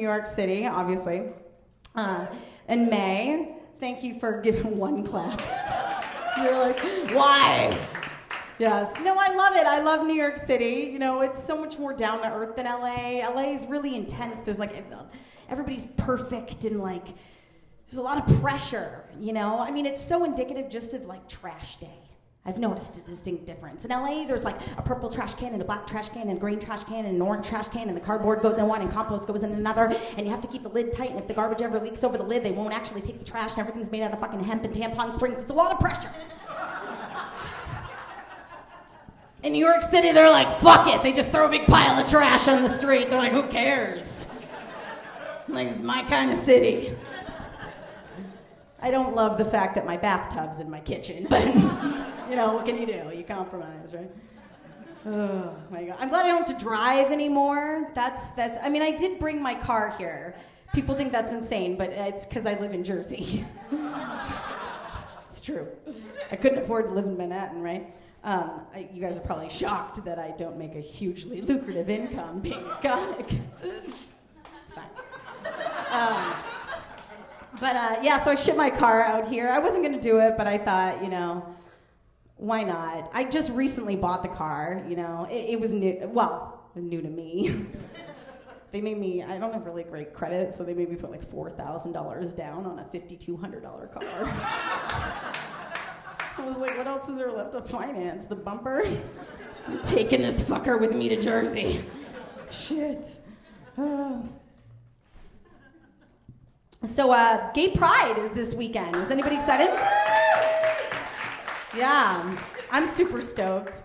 New York City, obviously. In May, thank you for giving one clap. You're like, why? Yes. No, I love it. I love New York City. You know, it's so much more down to earth than LA. LA is really intense. There's like, everybody's perfect and like, there's a lot of pressure, you know? I mean, it's so indicative just of like trash day. I've noticed a distinct difference. In LA, there's like a purple trash can and a black trash can and a green trash can and an orange trash can, and the cardboard goes in one and compost goes in another, and you have to keep the lid tight, and if the garbage ever leaks over the lid, they won't actually take the trash, and everything's made out of fucking hemp and tampon strings. It's a lot of pressure. In New York City, they're like, fuck it. They just throw a big pile of trash on the street. They're like, who cares? Like, it's my kind of city. I don't love the fact that my bathtub's in my kitchen, but, you know, what can you do? You compromise, right? Oh, my God. I'm glad I don't have to drive anymore. I mean, I did bring my car here. People think that's insane, but it's because I live in Jersey. It's true. I couldn't afford to live in Manhattan, right? You guys are probably shocked that I don't make a hugely lucrative income being a comic. It's fine. Yeah, so I shipped my car out here. I wasn't going to do it, but I thought, you know, why not? I just recently bought the car, you know. It was new, well, new to me. They made me, I don't have really great credit, so they made me put like $4,000 down on a $5,200 car. I was like, what else is there left to finance? The bumper? I'm taking this fucker with me to Jersey. Shit. So, Gay Pride is this weekend. Is anybody excited? Yeah, I'm super stoked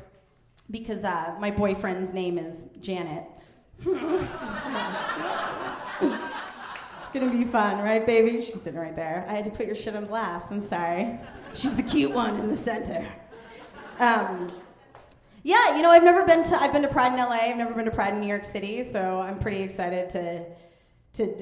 because my boyfriend's name is Janet. It's gonna be fun, right, baby? She's sitting right there. I had to put your shit on blast. I'm sorry. She's the cute one in the center. Yeah, you know, I've been to Pride in LA. I've never been to Pride in New York City, so I'm pretty excited to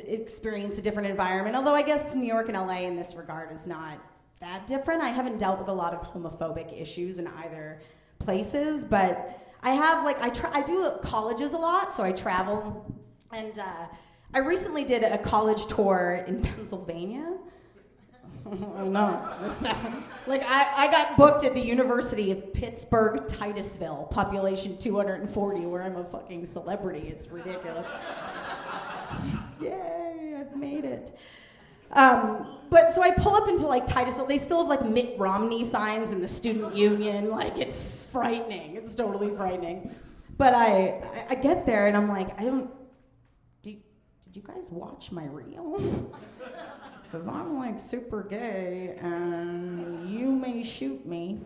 experience a different environment. Although I guess New York and LA in this regard is not that different. I haven't dealt with a lot of homophobic issues in either places, but I have I do colleges a lot, so I travel, and I recently did a college tour in Pennsylvania. Oh no, I got booked at the University of Pittsburgh Titusville, population 240, where I'm a fucking celebrity. It's ridiculous. Yay, I've made it. But so I pull up into like Titusville. They still have like Mitt Romney signs in the student union. Like, it's frightening. It's totally frightening. But I get there and I'm like, did you guys watch my reel? Because I'm like super gay and you may shoot me.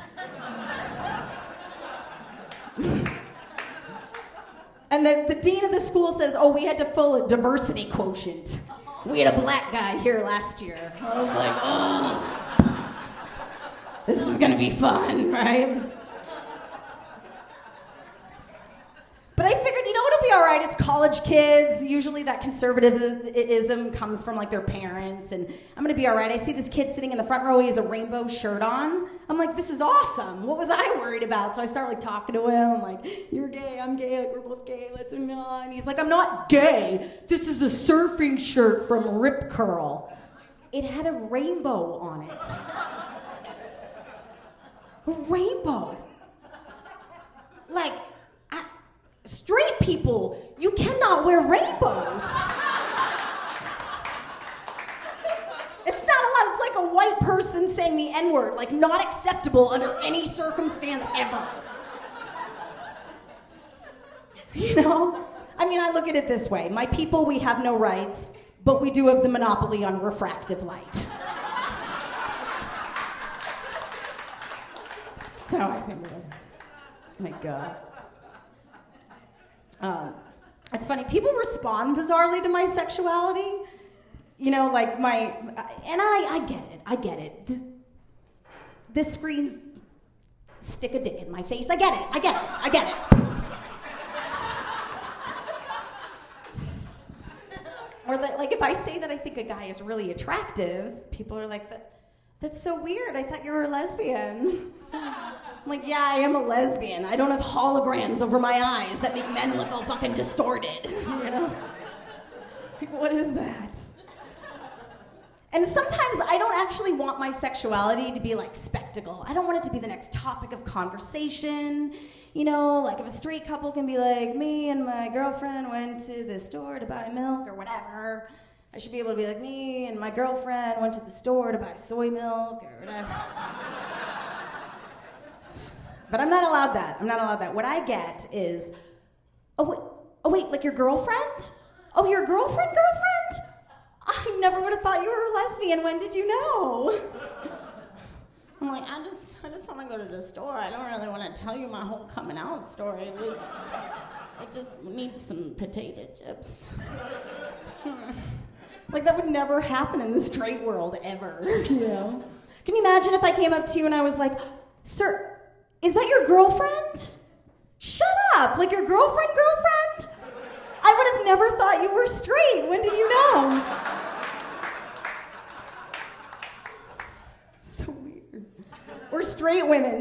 And the dean of the school says, oh, we had to fill a diversity quotient. We had a black guy here last year. I was like, oh, this is gonna be fun, right? But I figured, you know, it'll be all right. It's college kids. Usually that conservatism comes from like their parents, and I'm gonna be all right. I see this kid sitting in the front row. He has a rainbow shirt on. I'm like, this is awesome. What was I worried about? So I start like talking to him. I'm like, you're gay, I'm gay, like we're both gay, let's move on. And he's like, I'm not gay. This is a surfing shirt from Rip Curl. It had a rainbow on it. A rainbow. Like, straight people, you cannot wear rainbows. It's not allowed. It's like a white person saying the N-word, like not acceptable under any circumstance ever. You know? I mean, I look at it this way. My people, we have no rights, but we do have the monopoly on refractive light. That's how I think of it. My God. It's funny, people respond bizarrely to my sexuality. You know, like and I get it. This screams stick a dick in my face. I get it. Or like if I say that I think a guy is really attractive, people are like, that's so weird. I thought you were a lesbian. I'm like, yeah, I am a lesbian. I don't have holograms over my eyes that make men look all fucking distorted, you know? Like, what is that? And sometimes I don't actually want my sexuality to be like spectacle. I don't want it to be the next topic of conversation. You know, like if a straight couple can be like, me and my girlfriend went to the store to buy milk or whatever, I should be able to be like, me and my girlfriend went to the store to buy soy milk or whatever. But I'm not allowed that. I'm not allowed that. What I get is, oh wait, like your girlfriend? Oh, your girlfriend? I never would have thought you were a lesbian. When did you know? I'm like, I just want to go to the store. I don't really want to tell you my whole coming out story. I just need some potato chips. Like, that would never happen in the straight world, ever, you know? Can you imagine if I came up to you and I was like, sir, is that your girlfriend? Shut up! Like, your girlfriend? I would have never thought you were straight. When did you know? So weird. Or straight women.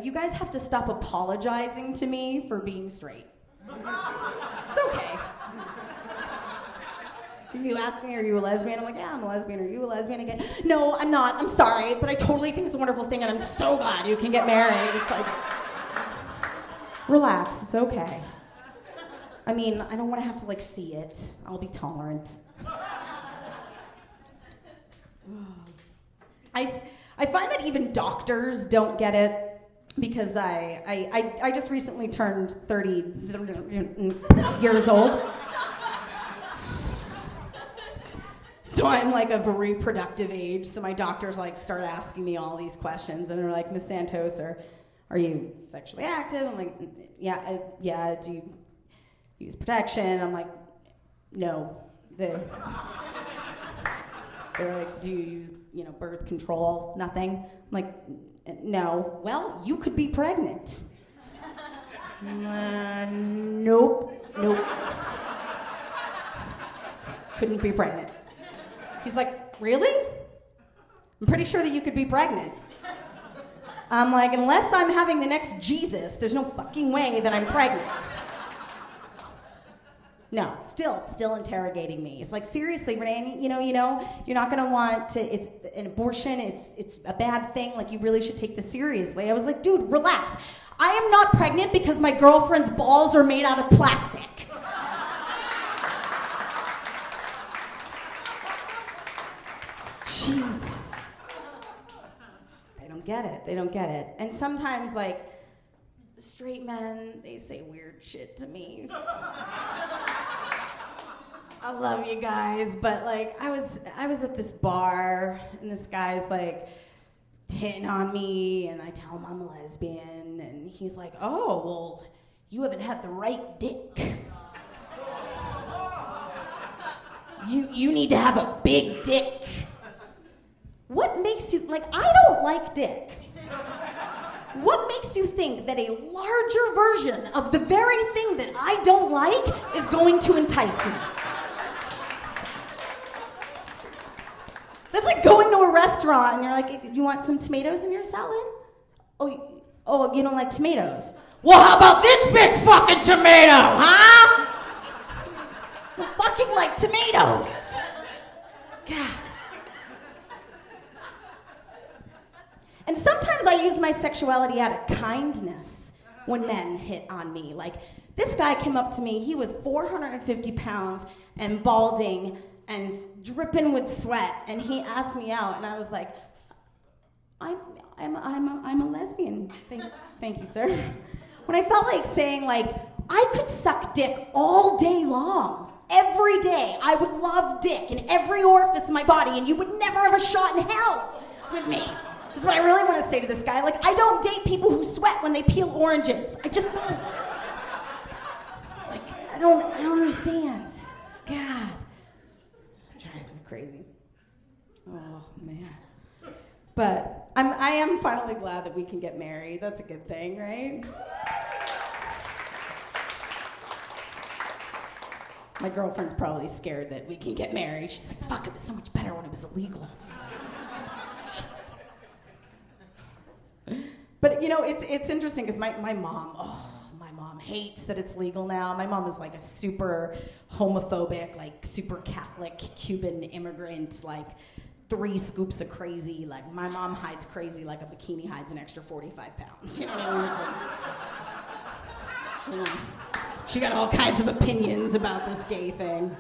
You guys have to stop apologizing to me for being straight. It's okay. You ask me, are you a lesbian? I'm like, yeah, I'm a lesbian. Are you a lesbian again? No, I'm not. I'm sorry, but I totally think it's a wonderful thing, and I'm so glad you can get married. It's like, relax. It's okay. I mean, I don't want to have to, like, see it. I'll be tolerant. I find that even doctors don't get it because I just recently turned 30 years old. So I'm like of a reproductive age, so my doctors like start asking me all these questions, and they're like, Miss Santos, are you sexually active? I'm like, yeah, do you use protection? I'm like, no. They're like, do you use, birth control? Nothing. I'm like, no. Well, you could be pregnant. Nope. Couldn't be pregnant. He's like, really? I'm pretty sure that you could be pregnant. I'm like, unless I'm having the next Jesus, there's no fucking way that I'm pregnant. No, still interrogating me. It's like, seriously, Renee, you're not gonna want to, it's an abortion, it's a bad thing, like you really should take this seriously. I was like, dude, relax. I am not pregnant because my girlfriend's balls are made out of plastic. Jesus. They don't get it. And sometimes, like, straight men, they say weird shit to me. I love you guys, but like I was at this bar and this guy's like hitting on me and I tell him I'm a lesbian and he's like, oh, well, you haven't had the right dick. You need to have a big dick. What makes you, like, I don't like dick. What makes you think that a larger version of the very thing that I don't like is going to entice me? That's like going to a restaurant and you're like, you want some tomatoes in your salad? Oh, you don't like tomatoes? Well, how about this big fucking tomato, huh? I fucking like tomatoes. God. And sometimes I use my sexuality out of kindness when men hit on me. Like, this guy came up to me, he was 450 pounds and balding and dripping with sweat, and he asked me out, and I was like, I'm a lesbian. Thank you, sir. When I felt like saying, like, I could suck dick all day long. Every day, I would love dick in every orifice of my body, and you would never have a shot in hell with me. That's what I really want to say to this guy. Like, I don't date people who sweat when they peel oranges. I just don't. Like, I don't understand. God. It drives me crazy. Oh, man. But I am finally glad that we can get married. That's a good thing, right? My girlfriend's probably scared that we can get married. She's like, fuck, it was so much better when it was illegal. But, it's interesting because my mom hates that it's legal now. My mom is like a super homophobic, like super Catholic Cuban immigrant, like 3 scoops of crazy. Like my mom hides crazy like a bikini hides an extra 45 pounds. You know what I mean? It's like, she got all kinds of opinions about this gay thing.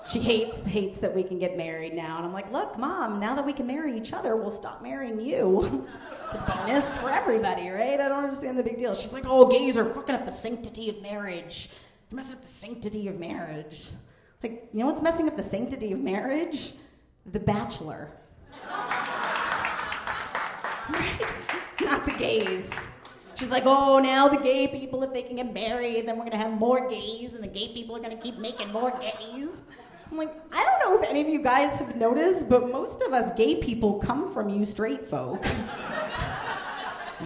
She hates that we can get married now. And I'm like, look, Mom, now that we can marry each other, we'll stop marrying you. It's a bonus for everybody, right? I don't understand the big deal. She's like, oh, gays are fucking up the sanctity of marriage. They're messing up the sanctity of marriage. Like, you know what's messing up the sanctity of marriage? The Bachelor. Right? Not the gays. She's like, oh, now the gay people, if they can get married, then we're going to have more gays, and the gay people are going to keep making more gays. I'm like, I don't know if any of you guys have noticed, but most of us gay people come from you straight folk.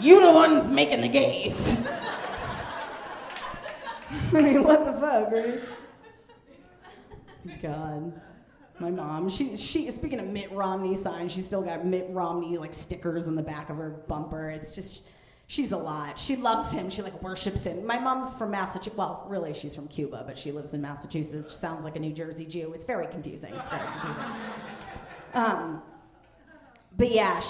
You the ones making the gays. I mean, what the fuck, right? God. My mom, she speaking of Mitt Romney signs, she's still got Mitt Romney like stickers on the back of her bumper. It's just, she's a lot. She loves him. She like worships him. My mom's from Massachusetts. Well, really, she's from Cuba, but she lives in Massachusetts, which sounds like a New Jersey Jew. It's very confusing. It's very confusing. But yeah,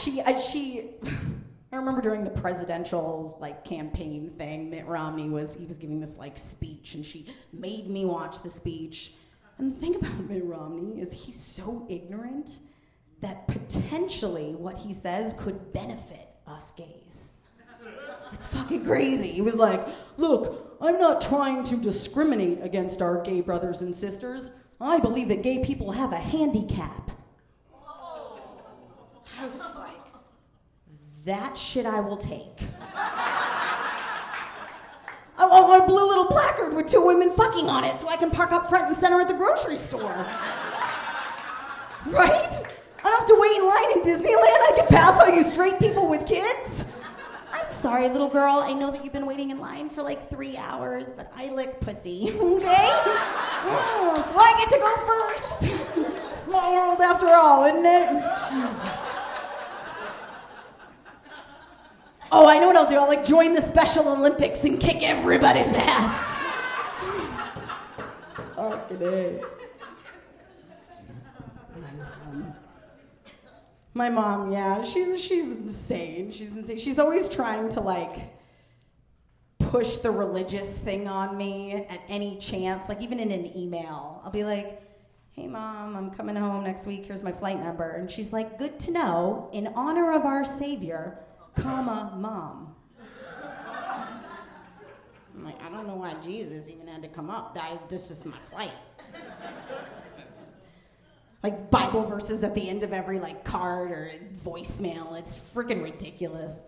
I remember during the presidential like campaign thing, Mitt Romney he was giving this like speech, and she made me watch the speech. And the thing about Mitt Romney is he's so ignorant that potentially what he says could benefit us gays. It's fucking crazy. He was like, look, I'm not trying to discriminate against our gay brothers and sisters. I believe that gay people have a handicap. I was like, that shit I will take. Oh, a blue little placard with 2 women fucking on it so I can park up front and center at the grocery store. Right? I don't have to wait in line in Disneyland. I can pass all you straight people with kids. I'm sorry, little girl. I know that you've been waiting in line for like 3 hours, but I lick pussy, okay? Oh, so I get to go first. Small world after all, isn't it? Jesus. Oh, I know what I'll do. I'll like join the Special Olympics and kick everybody's ass. Fucking A. My mom, yeah, she's insane. She's insane. She's always trying to like push the religious thing on me at any chance. Like even in an email, I'll be like, "Hey Mom, I'm coming home next week. Here's my flight number." And she's like, "Good to know. In honor of our Savior, comma, Mom." I'm like, I don't know why Jesus even had to come up. This is my flight. Like Bible verses at the end of every like card or voicemail. It's freaking ridiculous.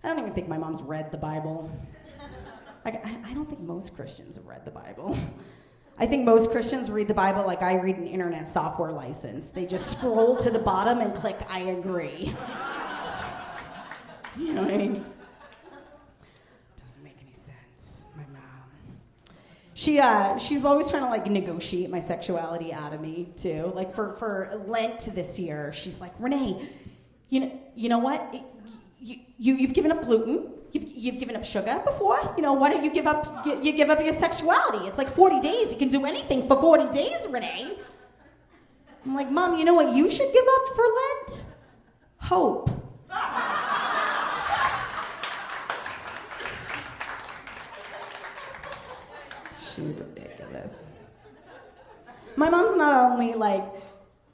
I don't even think my mom's read the Bible. Like I don't think most Christians have read the Bible. I think most Christians read the Bible like I read an internet software license. They just scroll to the bottom and click I agree. You know what I mean? Doesn't make any sense. My mom. She's always trying to like negotiate my sexuality out of me too. Like for Lent this year, she's like, Renee, you know what? You've given up gluten. You've given up sugar before. You know, why don't you give up your sexuality? It's like 40 days. You can do anything for 40 days, Renee. I'm like, Mom, you know what you should give up for Lent? Hope. She's ridiculous. My mom's not only like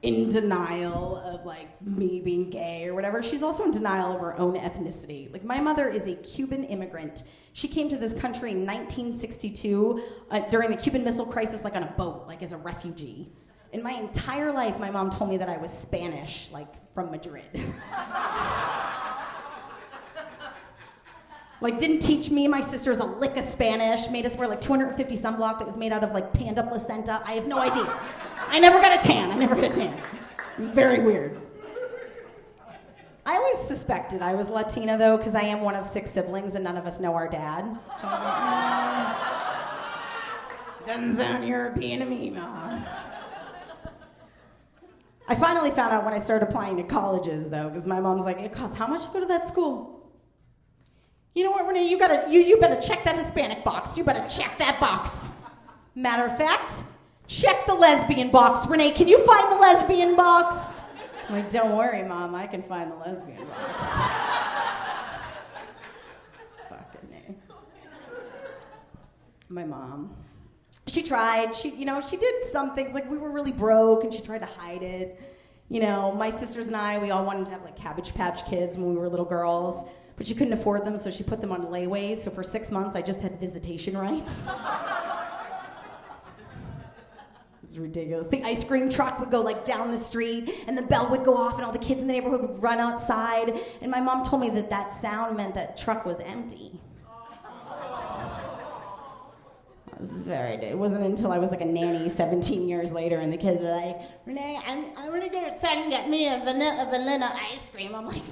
in denial of like me being gay or whatever, she's also in denial of her own ethnicity. Like my mother is a Cuban immigrant. She came to this country in 1962 during the Cuban Missile Crisis, like on a boat, like as a refugee. In my entire life, my mom told me that I was Spanish, like from Madrid. Like, didn't teach me and my sisters a lick of Spanish, made us wear like 250 sunblock that was made out of like panda placenta. I have no idea. I never got a tan. It was very weird. I always suspected I was Latina though, because I am one of 6 siblings and none of us know our dad. So I'm like, doesn't sound European to me, Mom. I finally found out when I started applying to colleges though, because my mom's like, it costs how much to go to that school? You know what, Renee? You better check that Hispanic box. You better check that box. Matter of fact, check the lesbian box. Renee, can you find the lesbian box? I'm like, don't worry, Mom. I can find the lesbian box. Fucking A. My mom. She tried. She did some things. Like, we were really broke, and she tried to hide it. You know, my sisters and I, we all wanted to have, like, Cabbage Patch Kids when we were little girls. But she couldn't afford them, so she put them on layaways. So for 6 months, I just had visitation rights. It was ridiculous. The ice cream truck would go like down the street, and the bell would go off, and all the kids in the neighborhood would run outside. And my mom told me that sound meant that truck was empty. It wasn't until I was like a nanny 17 years later, and the kids were like, Renee, I'm gonna go outside and get me a vanilla ice cream. I'm like,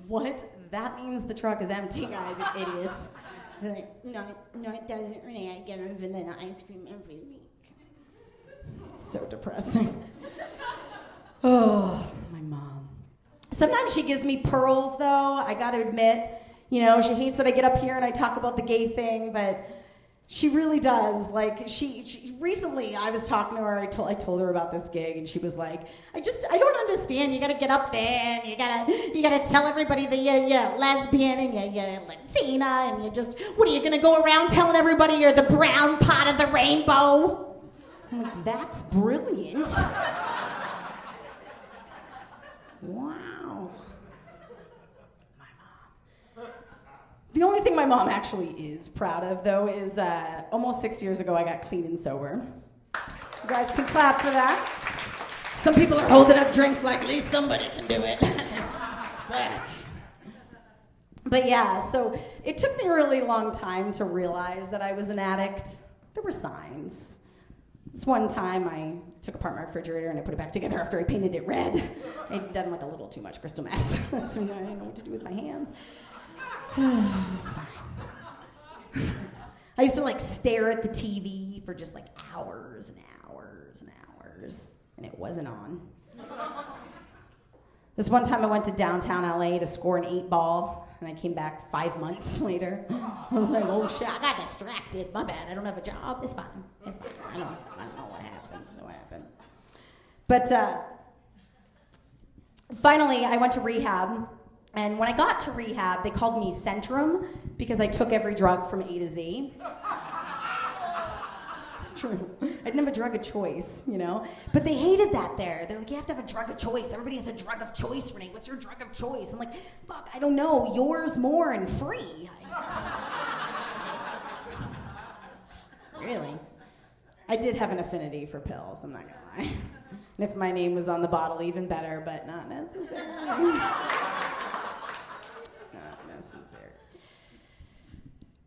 what? That means the truck is empty, guys, you idiots. They're like, no, it doesn't, Renee. I get a vanilla ice cream every week. It's so depressing. Oh, my mom. Sometimes she gives me pearls, though. I gotta admit, she hates that I get up here and I talk about the gay thing, but she really does. Like, she recently, I was talking to her, I told her about this gig, and she was like, I don't understand. You gotta get up there, and you gotta tell everybody that you're lesbian, and you're Latina, and what are you gonna go around telling everybody you're the brown part of the rainbow? I'm like, that's brilliant. Wow. The only thing my mom actually is proud of, though, is almost 6 years ago I got clean and sober. You guys can clap for that. Some people are holding up drinks like, at least somebody can do it. But yeah, so it took me a really long time to realize that I was an addict. There were signs. This one time I took apart my refrigerator and I put it back together after I painted it red. I'd done like a little too much crystal meth. So I didn't know what to do with my hands. It was fine. I used to like stare at the TV for just like hours and hours and hours, and it wasn't on. This one time I went to downtown LA to score an 8-ball, and I came back 5 months later. I was like, oh shit, I got distracted. My bad, I don't have a job. It's fine. I don't know what happened. But finally, I went to rehab. And when I got to rehab, they called me Centrum because I took every drug from A to Z. It's true. I didn't have a drug of choice, But they hated that there. They're like, you have to have a drug of choice. Everybody has a drug of choice, Renee. What's your drug of choice? I'm like, fuck, I don't know. Yours, more, and free. Really? I did have an affinity for pills, I'm not gonna lie. And if my name was on the bottle, even better, but not necessarily.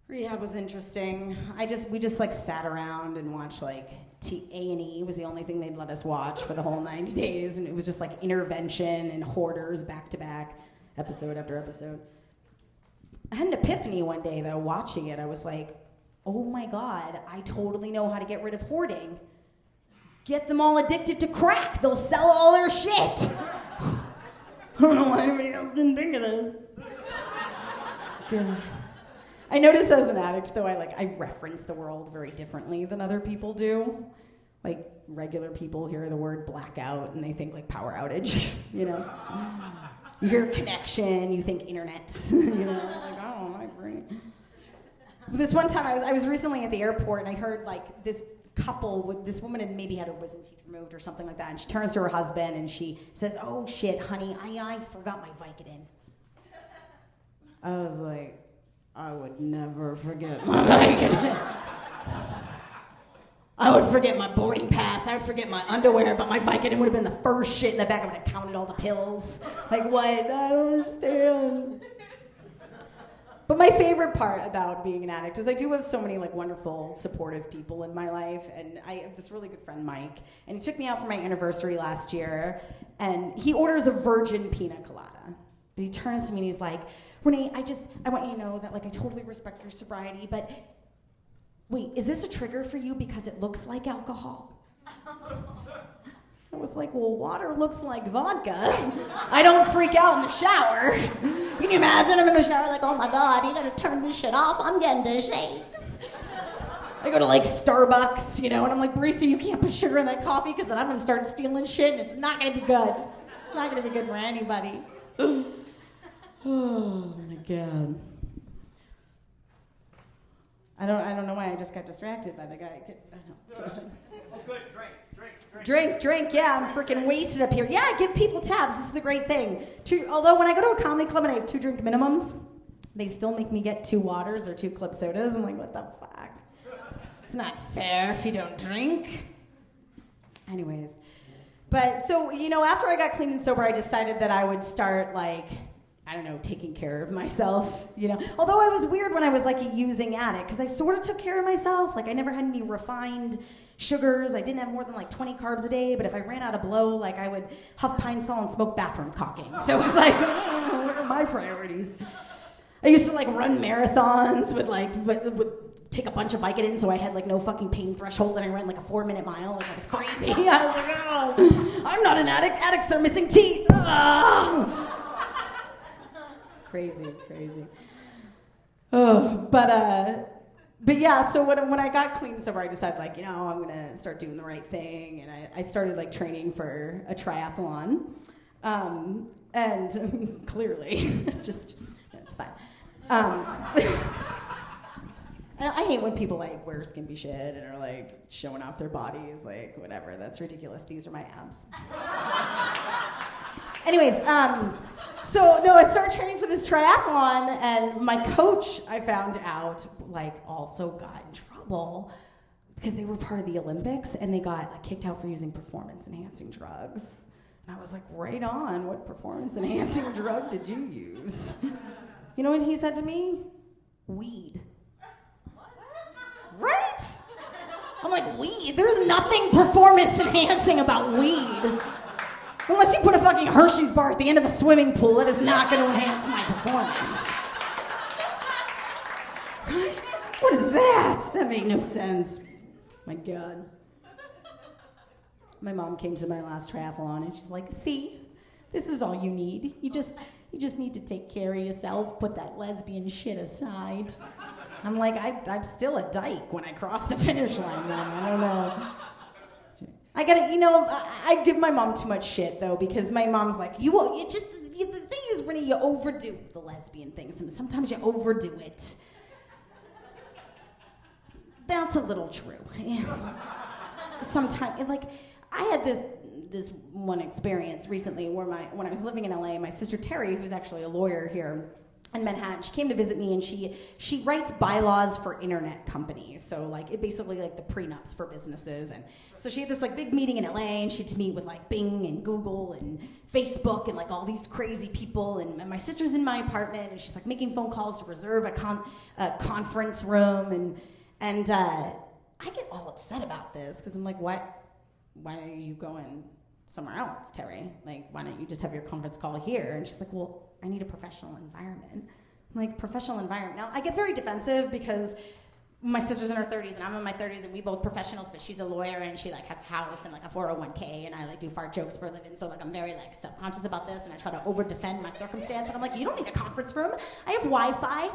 Rehab was interesting. We just like sat around and watched like A&E was the only thing they'd let us watch for the whole 90 days, and it was just like intervention and hoarders back to back, episode after episode. I had an epiphany one day though, watching it. I was like, oh my God, I totally know how to get rid of hoarding. Get them all addicted to crack. They'll sell all their shit. I don't know why anybody else didn't think of this. God. I notice as an addict, though, I reference the world very differently than other people do. Like, regular people hear the word blackout and they think, like, power outage, You hear connection, you think internet, Like, oh, my brain. This one time, I was recently at the airport and I heard, like, this couple, this woman had maybe had her wisdom teeth removed or something like that, and she turns to her husband and she says, oh, shit, honey, I forgot my Vicodin. I was like, I would never forget my Vicodin. I would forget my boarding pass. I would forget my underwear, but my Vicodin would have been the first shit in the back. I would have counted all the pills. Like, what? I don't understand. But my favorite part about being an addict is I do have so many like wonderful, supportive people in my life. And I have this really good friend, Mike, and he took me out for my anniversary last year, and he orders a virgin pina colada. But he turns to me and he's like, Renee, I want you to know that like I totally respect your sobriety, but wait, is this a trigger for you because it looks like alcohol? I I was like, well, water looks like vodka. I don't freak out in the shower. Can you imagine? I'm in the shower like, oh my God, you gotta turn this shit off. I'm getting to shakes. I go to like Starbucks, and I'm like, barista, you can't put sugar in that coffee because then I'm gonna start stealing shit and it's not gonna be good. It's not gonna be good for anybody. Oh my God. I don't know why I just got distracted by the guy. Oh, good. Drink. Yeah, I'm freaking wasted up here. Yeah, give people tabs. This is the great thing. Although when I go to a comedy club and I have 2 drink minimums, they still make me get 2 waters or 2 club sodas. I'm like, what the fuck? It's not fair if you don't drink. Anyways. But so, after I got clean and sober, I decided that I would start taking care of myself, Although I was weird when I was like a using addict, because I sort of took care of myself. Like I never had any refined sugars. I didn't have more than like 20 carbs a day, but if I ran out of blow, I would huff Pine Sol and smoke bathroom caulking. So it was like, what are my priorities? I used to run marathons with take a bunch of Vicodin, so I had no fucking pain threshold, and I ran a 4-minute mile. I was crazy. I was like, oh, I'm not an addict. Addicts are missing teeth. Crazy. Oh, but yeah. So when I got clean and sober, I decided I'm gonna start doing the right thing, and I started training for a triathlon, and clearly, it's fine. And I hate when people wear skimpy shit and are showing off their bodies, whatever. That's ridiculous. These are my abs. Anyways, so no, I started training for this triathlon, and my coach, I found out, also got in trouble because they were part of the Olympics and they got kicked out for using performance-enhancing drugs. And I was like, right on. What performance-enhancing drug did you use? You know what he said to me? Weed. Right? I'm like, weed? There's nothing performance-enhancing about weed. Unless you put a fucking Hershey's bar at the end of a swimming pool, it is not going to enhance my performance. What is that? That made no sense. My God. My mom came to my last triathlon and she's like, see, this is all you need. You just need to take care of yourself, put that lesbian shit aside. I'm like, I'm still a dyke when I cross the finish line, man. I don't know. I gotta, I give my mom too much shit, though, because my mom's like, the thing is, Renee, you overdo the lesbian thing. Sometimes you overdo it. That's a little true. Sometimes, I had this one experience recently where when I was living in LA, my sister Terry, who's actually a lawyer here in Manhattan, she came to visit me, and she writes bylaws for internet companies. So it basically the prenups for businesses. And so she had this big meeting in LA, and she had to meet with Bing and Google and Facebook and all these crazy people. And my sister's in my apartment, and she's making phone calls to reserve a conference room. And I get all upset about this because I'm like, why are you going somewhere else, Terry? Why don't you just have your conference call here? And she's like, well, I need a professional environment. I'm like, professional environment. Now, I get very defensive because my sister's in her 30s and I'm in my 30s and we both professionals, but she's a lawyer and she has a house and a 401k, and I do fart jokes for a living, so I'm very self-conscious about this, and I try to over-defend my circumstance. And I'm like, you don't need a conference room. I have Wi-Fi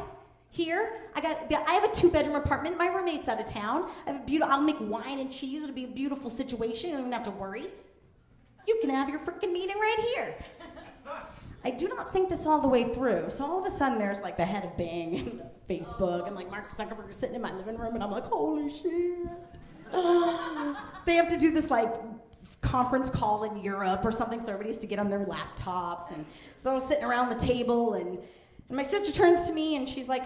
here. I have a 2-bedroom apartment. My roommate's out of town. I'll make wine and cheese. It'll be a beautiful situation. You don't even have to worry. You can have your freaking meeting right here. I do not think this all the way through. So all of a sudden there's the head of Bing and Facebook and Mark Zuckerberg is sitting in my living room, and I'm like, holy shit. They have to do this conference call in Europe or something, so everybody has to get on their laptops, and so I was sitting around the table, and my sister turns to me and she's like,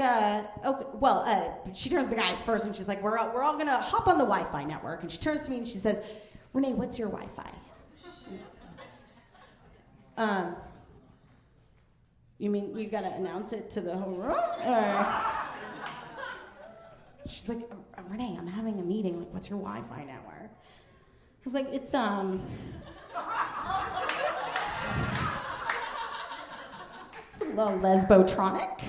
she turns to the guys first, and she's like, we're all gonna hop on the Wi-Fi network, and she turns to me and she says, Renee, what's your Wi-Fi? You mean you gotta announce it to the whole room? Or... She's like, Renee, I'm having a meeting. What's your Wi-Fi network? I was like, it's a little lesbotronic.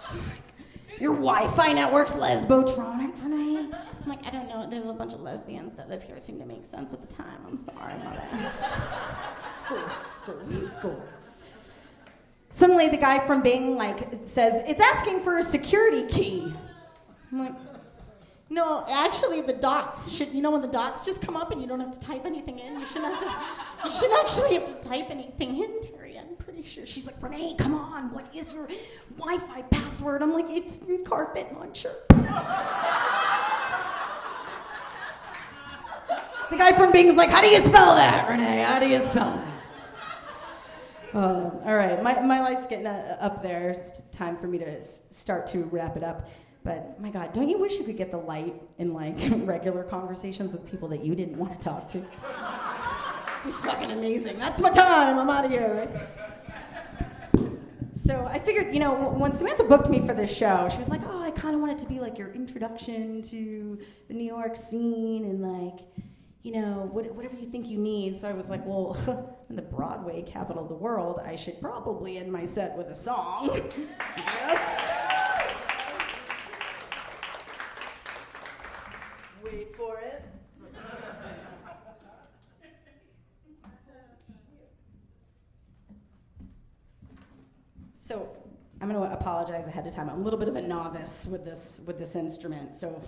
She's like, your Wi-Fi network's lesbotronic, Renee? I'm like, I don't know, there's a bunch of lesbians that live here seem to make sense at the time. I'm sorry, my bad. It's cool. Suddenly the guy from Bing like says, it's asking for a security key. I'm like, no, actually the dots should, you know when the dots just come up and you don't have to type anything in? You shouldn't actually have to type anything in, Terry, I'm pretty sure. She's like, Renee, come on, what is your Wi-Fi password? I'm like, it's carpet muncher. The guy from Bing's like, how do you spell that, Renee? How do you spell that? All right, my light's getting up there. It's time for me to start to wrap it up. But my God, don't you wish you could get the light in like regular conversations with people that you didn't want to talk to? It'd be fucking amazing. That's my time. I'm out of here, right? So I figured, you know, when Samantha booked me for this show, she was like, oh, I kind of want it to be like your introduction to the New York scene and like, you know, whatever you think you need. So I was like, well, in the Broadway capital of the world, I should probably end my set with a song. Yes. Wait for it. So I'm going to apologize ahead of time. I'm a little bit of a novice with this instrument. So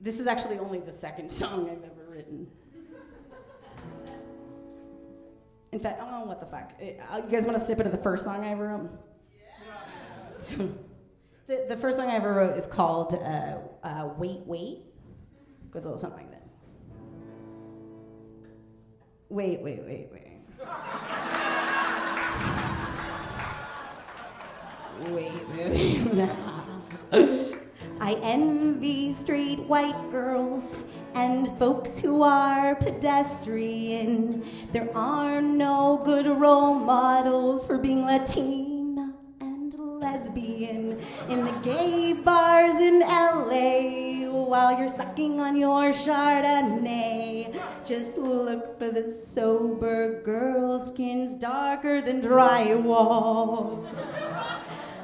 this is actually only the second song I've ever written. In fact, oh, what the fuck. You guys want to step into the first song I ever wrote? Yeah. The first song I ever wrote is called Wait, Wait. It goes a little something like this. Wait. Wait. I envy straight white girls and folks who are pedestrian. There are no good role models for being Latina and lesbian in the gay bars in LA while you're sucking on your Chardonnay. Just look for the sober girl, skin's darker than drywall.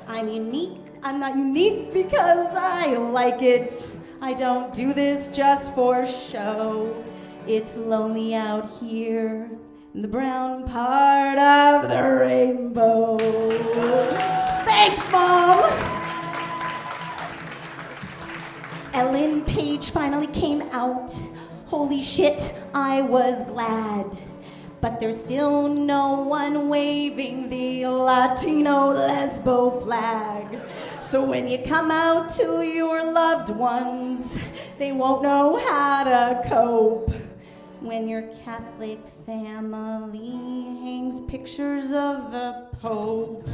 I'm unique. I'm not unique because I like it. I don't do this just for show. It's lonely out here in the brown part of the rainbow. Thanks, Mom! Ellen Page finally came out. Holy shit, I was glad. But there's still no one waving the Latino lesbo flag. So when you come out to your loved ones, they won't know how to cope. When your Catholic family hangs pictures of the Pope.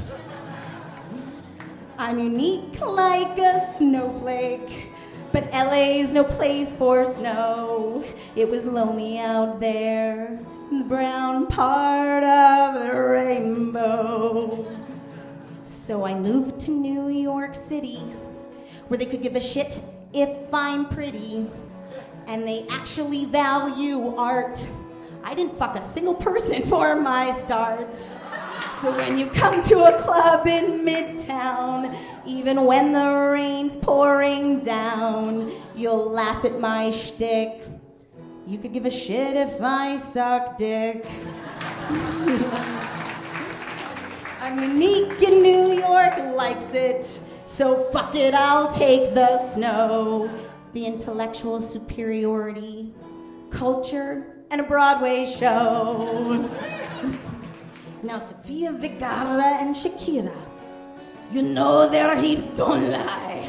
I'm unique like a snowflake, but LA's no place for snow. It was lonely out there in the brown part of the rainbow. So I moved to New York City, where they could give a shit if I'm pretty, and they actually value art. I didn't fuck a single person for my starts. So when you come to a club in Midtown, even when the rain's pouring down, you'll laugh at my shtick. You could give a shit if I suck dick. I'm unique and New York likes it, so fuck it, I'll take the snow. The intellectual superiority, culture, and a Broadway show. Now Sofia Vergara and Shakira, you know their hips don't lie.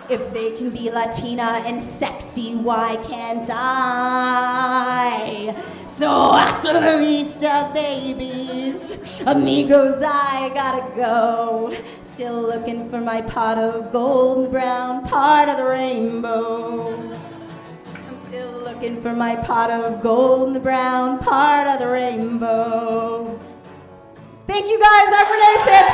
If they can be Latina and sexy, why can't I? So hasta la vista, babies. Amigos, I gotta go. Still looking for my pot of gold in the brown part of the rainbow. I'm still looking for my pot of gold in the brown part of the rainbow. Thank you guys, I'm Renee Santos.